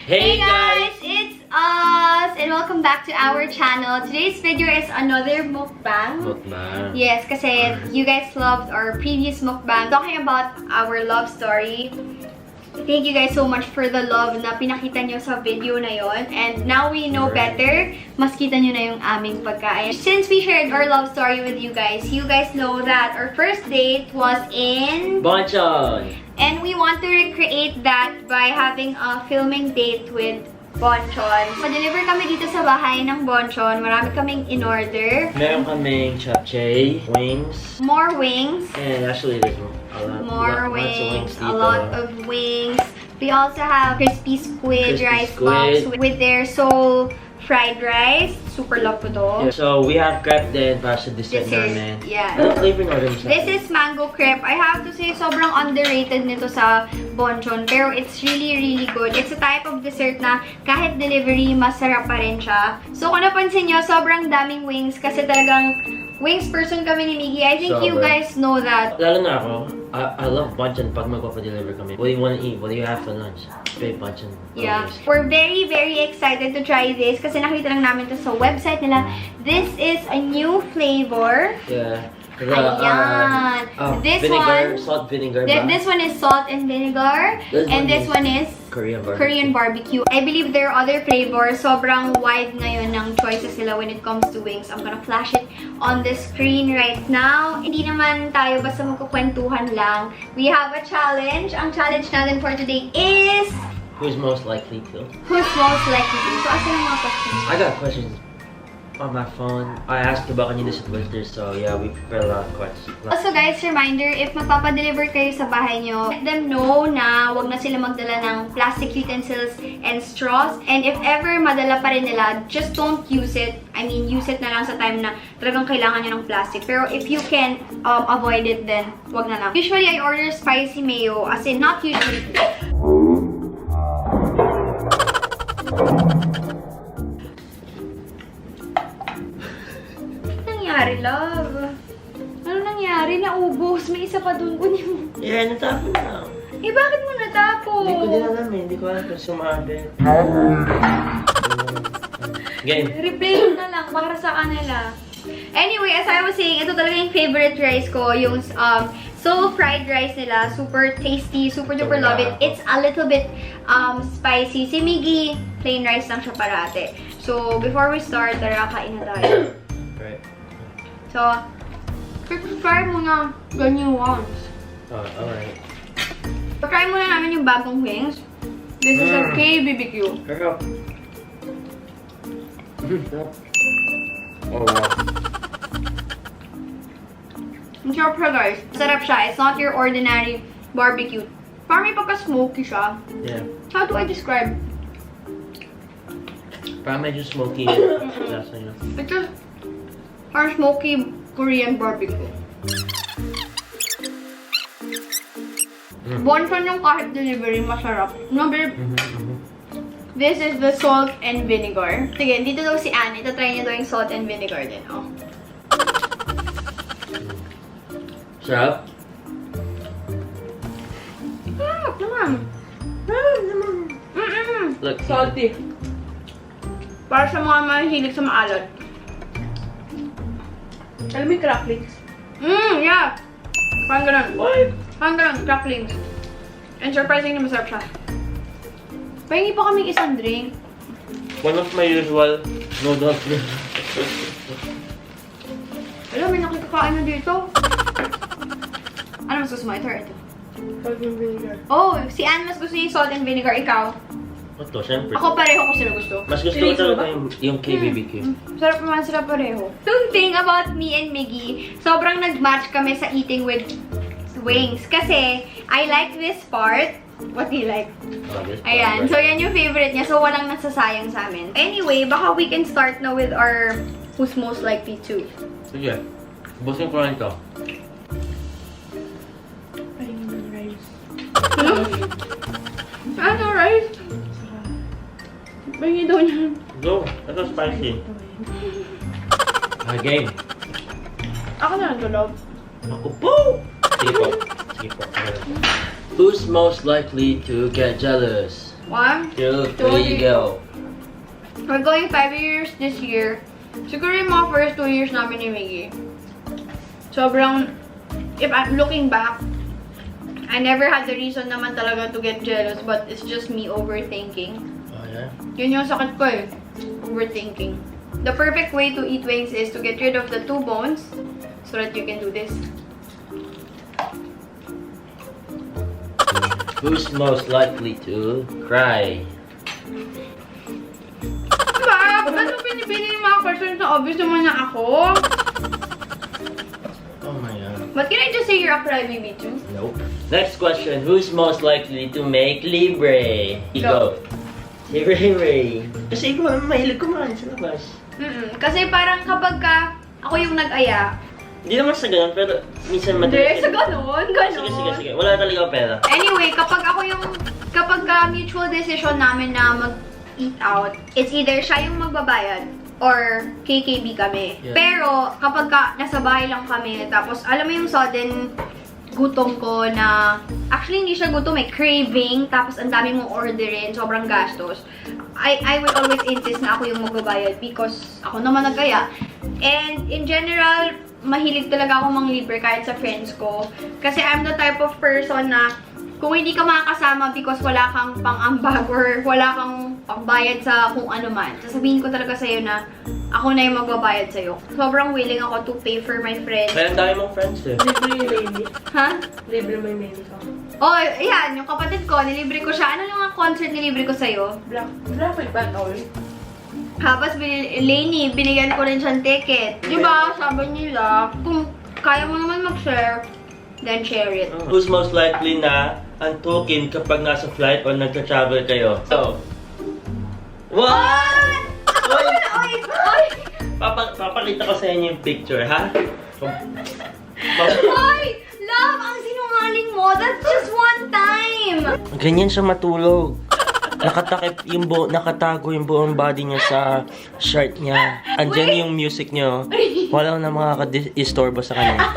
Hey guys! It's us! And welcome back to our channel. Today's video is another mukbang. Yes, kasi you guys loved our previous mukbang talking about our love story. Thank you guys so much for the love na pinakita nyo sa video na yon. And now we know better, mas kita nyo na yung aming pagkain. Since we shared our love story with you guys know that our first date was in Bonchon! And we want to recreate that by having a filming date with Bonchon. Pa-deliver kami dito sa bahay ng Bonchon. Marami kaming in-order. Meron kaming chapchay, wings. More wings. And actually there's More lots of wings A dito. lot of wings. We also have crispy squid Crispy rice squid. balls with their soul fried rice. Super love ko to. Yeah, so we have crepe din para sa dessert namin. Yeah. Anong flavor na rin sa This is mango crepe. I have to say, sobrang underrated nito sa Bonchon. Pero it's really, really good. It's a type of dessert na kahit delivery, masarap pa rin siya. So kung napansin nyo, sobrang daming wings kasi talagang wings person kami ni Miggy. I think you guys know that. Lalo na ako, I love Bonchon pag magpapa-deliver kami. What do you want to eat? What do you have for lunch? Straight Bonchon. Yeah. We're very, very excited to try this kasi nakita lang namin to sa website nila. This is a new flavor. Yeah. Ayan. This vinegar, one, salt vinegar ba? this one is salt and vinegar. And this one is Korean barbecue. I believe there are other flavors. Sobrang wide ngayon ng choices nila when it comes to wings. I'm gonna flash it on the screen right now. Hindi naman tayo basta magkukwentuhan lang. We have a challenge. Ang challenge natin for today is... Who's most likely to? Who's most likely to? So, asa yung mga questions? I got questions on my phone. I asked about kanina sa Twitter, so yeah, we prepared a lot of questions. Also guys, reminder, if magpapadeliver kayo sa bahay nyo, let them know na wag na sila magdala ng plastic utensils and straws. And if ever madala pa rin nila, just don't use it. I mean, use it na lang sa time na talagang kailangan nyo ng plastic. Pero if you can avoid it, then wag na lang. Usually, I order spicy mayo. As in, not usually. Nangyari, love? Ano nangyari? Naubos. May isa pa dun. Kunin mo. Yeah, natapon na. Eh, bakit mo natapon? Hindi ko din alam eh. Hindi ko alam kung sumabi. Game. Replay na lang para sa kanila. Anyway, as I was saying, ito talaga yung favorite rice ko. Yung soul fried rice nila. Super tasty. Super duper love it. It's a little bit spicy. Si Miggy, plain rice lang siya parate. So, before we start, tara, kain na tayo. Right. So, try muna ganyan ones. Oh, alright. Try muna namin yung bagong wings. This is a KBBQ. Hurry up. Oh, wow. Ang sarap siya, guys. Sarap siya. It's not your ordinary barbecue. Parang may pagka-smoky siya. Yeah. How do I describe? Parang medyo smoky yung lasa niya. It's just parang smoky Korean barbecue. Bonchon yung kahit delivery, masarap. No, babe? This is the salt and vinegar. Sige, dito daw si Anne. Ito-try niya daw yung salt and vinegar din. Oh. Sarap? Sarap naman. Look. Salty. Para sa mga mahilig sa maalat. Alam mo yung cracklings? Yeah. Parang ganun. What? Parang ganun, cracklings. And surprisingly masarap siya. Pahingi pa kaming isang drink. One of my usual noodles. Alam, may nakikakain na dito. Ano mas gusto mo? Ito or ito? Salt and vinegar. Oh, si Anne mas gusto niya yung salt and vinegar. Ikaw? Ito, syempre. Ako pareho ko sila gusto. Mas gusto ko talaga yung KBBQ. Sarap naman sila pareho. The thing about me and Miggy, sobrang nag-match kami sa eating with wings. Kasi, I like this part. What do you like? Ayan. So, yan yung favorite niya. So, walang nasasayang sa amin. Anyway, baka we can start na with our who's most likely to. Sige. Busin ko lang ito. Pahingi ng rice. Ano, rice? Pahingi daw niya. Go. Ito spicy. Game. Ako na lang to, love. Ako po! Sige po. Sige po. Who's most likely to get jealous? 1, 2, 2, 3, go. We're going 5 years this year. Siguro yung mga first 2 years namin ni Miggy. Sobrang, if I'm looking back, I never had the reason naman talaga to get jealous, but it's just me overthinking. Oh, yeah? Yun yung sakit ko eh. Overthinking. The perfect way to eat wings is to get rid of the 2 bones so that you can do this. Who's most likely to cry? Diba? Ba't mo pinipili yung mga questions na obvious naman na ako? Oh my god. But can I just say you're a crybaby too? Nope. Next question. Who's most likely to make libre? Go. Si Ray Ray. Kasi ikaw naman mahilig kumain sa labas. Kasi parang kapag ako yung nag-aya, Hindi naman sa ganun, pero minsan hindi, sa ganon. Sige. Wala talaga pera. Anyway, kapag mutual decision namin na mag-eat out, it's either siya yung magbabayad or KKB kami. Yeah. Pero kapag nasa bahay lang kami, tapos alam mo yung sudden gutom ko na, actually hindi siya gutom, may craving, tapos ang dami mong orderin, sobrang gastos. I will always insist na ako yung magbabayad because ako naman nagkaya. And in general, mahilig talaga ako manglibre kahit sa friends ko. Kasi I'm the type of person na kung hindi ka makakasama because wala kang pang-ambag or wala kang pangbayad sa kung ano man, sasabihin ko talaga sa'yo na ako na yung magbabayad sa'yo. Sobrang willing ako to pay for my friends. Kaya ang dami mong friends eh. Libre yung baby. Ha? Libre mo yung baby ko. Oh, yan. Yung kapatid ko, nilibre ko siya. Ano yung mga concert nilibre ko sa'yo? Black with bad oil. Tapos, Lainey, binigyan ko rin siyang ticket. Diba? Sabi nila, kung kaya mo naman mag-share, then share it. Who's most likely na antukin kapag nasa flight o nagka-travel kayo? So, what? Oy! Papakita ko sa inyo yung picture, ha? Oy! Love, ang sinungaling mo. That's just one time. Ganyan siya matulog. Nakatago yung buong body niya sa shirt niya. Andyan yung music niya. Wala na makaka-istorbo sa kanya.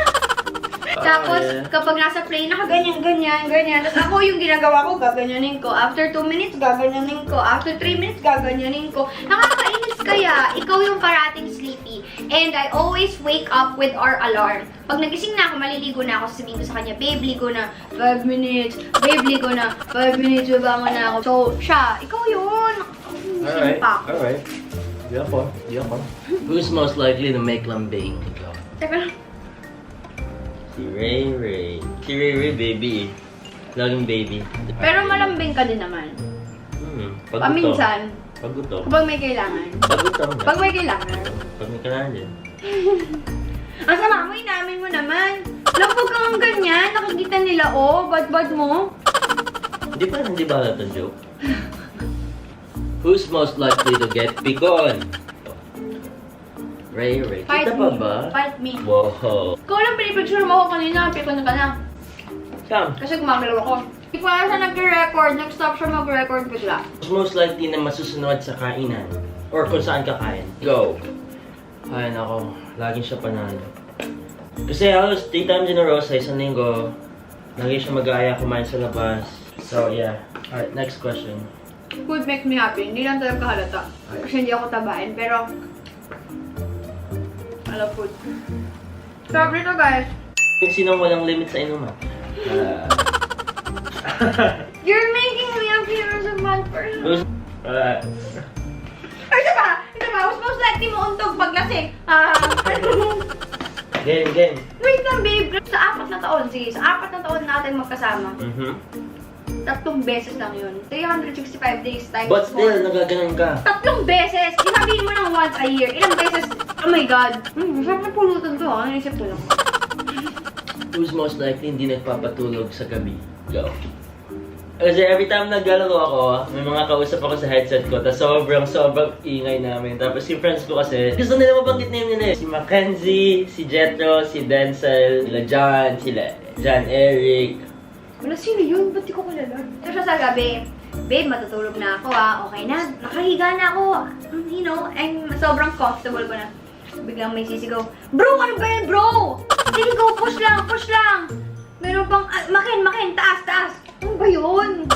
Tapos, yeah. kapag nasa plane, ganyan. Tapos ako yung ginagawa ko, gaganyanin ko. After 2 minutes, gaganyanin ko. After 3 minutes, gaganyanin ko. Nakakainis kaya. Ikaw yung parating sleepy. And I always wake up with our alarm. Pag nagising na ako, maliligo na ako, sasabihin ko sa kanya, babe, ligo na. 5 minutes. Babe, ligo na. 5 minutes, babangon na ako. So, siya, ikaw yun. Alright. Di ako. Who's most likely to make lambing? Ikaw. Teka lang. Si Ray Ray. Si Ray Ray, baby. Laging baby. Pero malambing ka din naman. Pag Paminsan. Pag gutom. Kapag may kailangan. Pag gutom na. Pag may kailangan. Pag may kailangan din. Ang sama mo, inamin mo naman. Lapag kang ganyan, nakikita nila, oh, bad-bad mo. Hindi ba alam ang joke? Who's most likely to get pikon? Ray Ray. Kita pa ba? Fight me. Wow. Ikaw lang pinipicture mo ako kanina, pikon ka na. Sam. Kasi gumagalaw ako. Hindi ko alam siya nag-record, nag-stop siya mag-record bigla. Who's most likely na masusunod sa kainan? Or kung saan kakain? Go. Ay, nako. Laging siya panalo. Kasi halos 3 times in a row sa isang linggo, lagi siya mag-aaya kumain sa labas. So, yeah. Alright, next question. Food makes me happy. Hindi lang talaga halata. Kasi hindi ako tabain, pero I love food. Sabi to, guys. Kung sinong walang limit sa inuman? You're making me appear as a bad person. Who's... Ay, ito ba? Mas most likely mo untog pag lasing. Game. Wait lang, babe. Sa 4 na taon, sige. Sa 4 na taon natin magkasama. 3 beses lang yun. 365 days times But still, 4. nagaganon ka. 3 beses! Isabihin mo ng once a year. Ilang beses? Oh my God. Masarap na pulutan to, ha? Naisip ko lang. Who's most likely hindi nagpapatulog sa gabi? Go. Kasi every time naglalaro ako, may mga kausap ako sa headset ko, tapos sobrang ingay namin. Tapos yung friends ko kasi, gusto nila mabanggit name nila eh. Si Mackenzie, si Jetro, si Denzel, sila John Eric. Wala, sino yun? Ba't di ko kilala? Ito siya sa gabi. Babe, matutulog na ako, ha? Okay na. Nakahiga na ako. You know, I'm sobrang comfortable ko na. Biglang may sisigaw, bro, ano ba yan, bro? Sige, go, push lang. Meron pang, Makin, taas. Ano ba yun?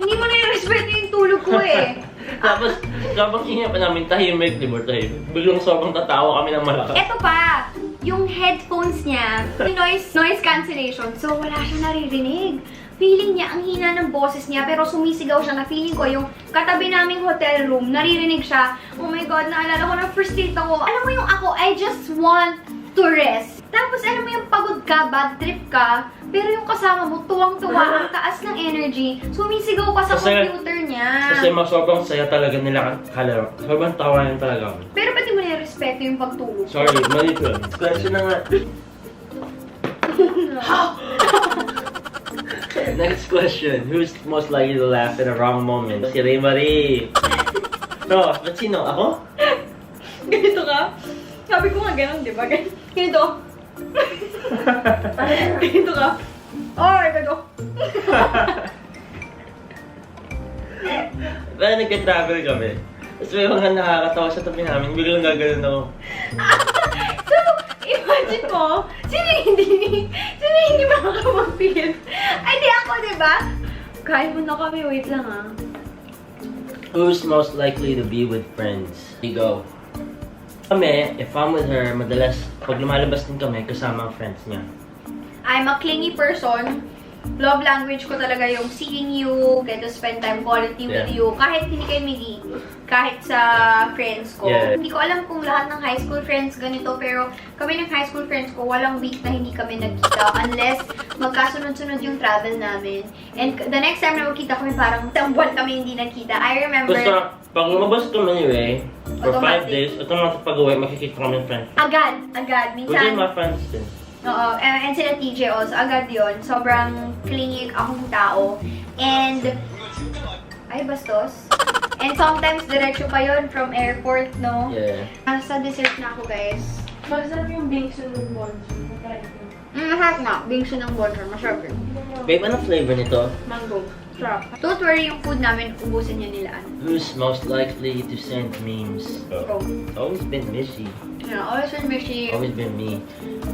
Hindi mo nire-respeto yung tulog ko eh. Tapos, kapag hinga pa namin tahimik, di ba tahimik? Biglang sobrang tatawa kami ng malakas. Eto pa, yung headphones niya, yung noise cancellation, so wala siya naririnig. Feeling niya, ang hina ng boses niya, pero sumisigaw siya na feeling ko yung katabi naming hotel room, naririnig siya. Oh my God, naalala ko na frustrate ako. Alam mo yung ako, I just want to rest. Tapos alam mo yung pagod ka, bad trip ka, pero yung kasama mo, tuwang-tuwa, ang taas ng energy, sumisigaw pa sa computer niya. Kasi sobrang saya talaga nila kalaro. Sobrang tawanan talaga kami. Pero ba't di mo nire-respeto yung pagtulog? Sorry, mali ko. Question na nga. Next question. Who's most likely to laugh at a wrong moment? Si Ray Marie. No, ba't sino? Ako? Ganito ka? Sabi ko nga ganun, di ba? Ganito. Ganito ka. Oh, ganito. Parang nagka-travel kami. Tapos may mga nakakatawa sa tabi namin. Biglang gaganon ako. So, imagine mo, sino hindi makakapag-feel? Ay, di ako, di ba? Kain mo na kami, wait lang ah. Who's most likely to be with friends? You go. Kami, if I'm with her, madalas pag lumalabas din kami, kasama ang friends niya. I'm a clingy person. Love language ko talaga yung seeing you, get to spend time quality with Yeah. you. Kahit hindi kay Miggy, kahit sa friends ko. Yeah. Hindi ko alam kung lahat ng high school friends ganito, pero kami ng high school friends ko, walang week na hindi kami nagkita unless magkasunod-sunod yung travel namin. And the next time na magkita kami, parang isang buwan kami hindi nagkita. I remember, Basta, pag lumabas kami anyway, for 5 Automatic. days, automatic pag-uwi, makikita kami ng friends. agad. Within Minsan, my friends din. oo, and sila TJ also, agad yon. Sobrang clingy akong tao. And, ay bastos. And sometimes, diretso pa yon from airport, no? Yeah. Nasa dessert na ako, guys. Masarap yung bingsu ng bonso. Matry ko. Masarap na. Bingsu ng bonjour. Masarap yun. Babe, anong flavor nito? Mango. Sarap. Don't worry, yung food namin, ubusin niya nila. Who's most likely to send memes? Go. Always been Missy. Yeah, always with Mishi. Always been me.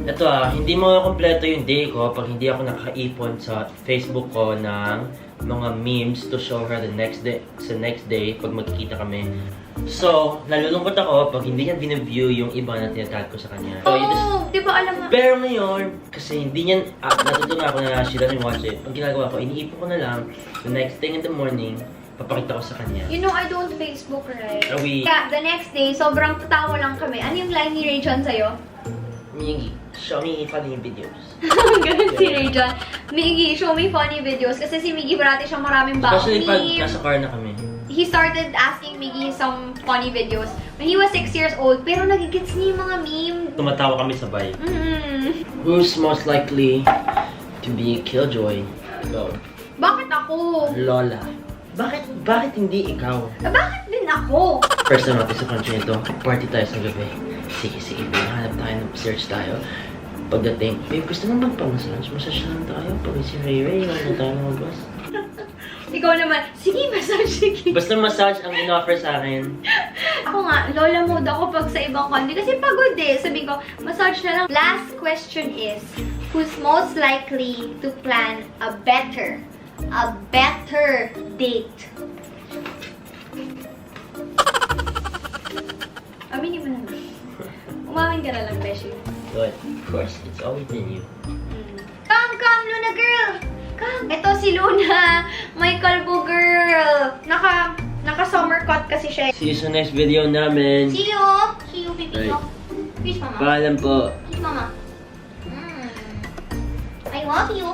Ito hindi mo kompleto yung day ko pag hindi ako nakaipon sa Facebook ko ng mga memes to show her the next day pag magkikita kami. So, nalulungkot ako pag hindi niya biniview yung iba na tinatag ko sa kanya. So, Oh, di ba alam mo? pero ngayon, kasi hindi niya, natutunan ako na she doesn't watch it. Ang ginagawa ko, iniipon ko na lang, the next thing in the morning, papakita ko sa kanya. You know, I don't Facebook, right? Are we- Kaya, the next day, sobrang tatawa lang kami. Ano yung line ni Ray John sa'yo? Miggy, show me funny videos. Ganun si Ray John. Miggy, show me funny videos. Kasi si Miggy, parati siyang maraming baong Especially pag meme. nasa car na kami. He started asking Miggy some funny videos when he was 6 years old. Pero nagigits niya yung mga meme. Tumatawa kami sabay. Who's Who's most likely to be a killjoy? Go. Bakit ako? Lola. Bakit hindi ikaw? Bakit din ako? First time natin sa country nito, party tayo sa gabi. Sige, hanap tayo, search tayo. Pagdating, babe, gusto mo magpamassage? Massage lang tayo. Pag si Ray, wala na tayo lumabas. Ikaw naman, sige, massage, sige. Basta massage ang in-offer sa akin. Ako nga, lola mode ako pag sa ibang country kasi pagod eh. Sabi ko, massage na lang. Last question is, who's most likely to plan a better date? Aminin mo na lang. Umamin ka na lang, Beshi. But, of course, it's always been you. Come, Luna girl! Come! Ito si Luna, my kalbo girl. Naka-summer cut kasi siya. See you sa next video namin. See you! See you, baby. Right. Peace, mama. Paalam po. Peace, mama. I love you.